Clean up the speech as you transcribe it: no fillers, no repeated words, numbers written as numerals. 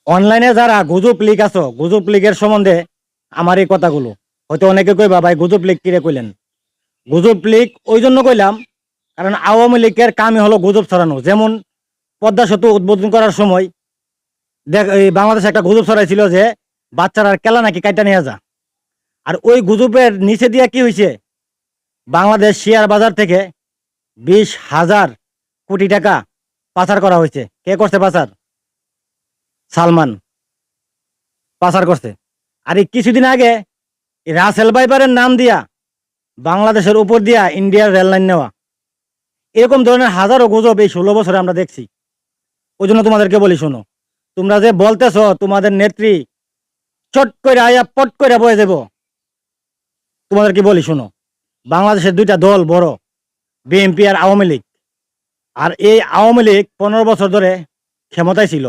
অনলাইনে যারা গুজব লিক আছো, গুজব লিকের সম্বন্ধে আমার এই কথাগুলো হয়তো অনেকে কইবা ভাই গুজব লিক কিরে কইলেন। গুজব লিক ওই জন্য কইলাম কারণ আওয়ামী লীগের কামই হলো গুজব ছড়ানো। যেমন পদ্মা সেতু উদ্বোধন করার সময় দেখ এই বাংলাদেশে একটা গুজব ছড়াইছিল যে বাচ্চারা কেলা নাকি কাইটা নিয়ে যা। আর ওই গুজবের নিচে দিয়া কি হয়েছে, বাংলাদেশ শেয়ার বাজার থেকে 20,000 কোটি টাকা পাচার করা হয়েছে। কে করছে পাচার? সালমান পাচার করছে। আর এই কিছুদিন আগে এই রাসেল ভাইপারের নাম দিয়া বাংলাদেশের উপর দিয়া ইন্ডিয়ার রেল লাইন নেওয়া, এরকম ধরনের হাজারো গুজব এই 16 বছরে আমরা দেখছি। ওই জন্য তোমাদেরকে বলি, শোনো, তোমরা যে বলতেছ তোমাদের নেত্রী চট করে আয়া পট করে বয়ে যাব, তোমাদেরকে বলি শোনো, বাংলাদেশের দুইটা দল বড়, বিএনপি আর আওয়ামী লীগ। আর এই আওয়ামী লীগ 15 বছর ধরে ক্ষমতায় ছিল।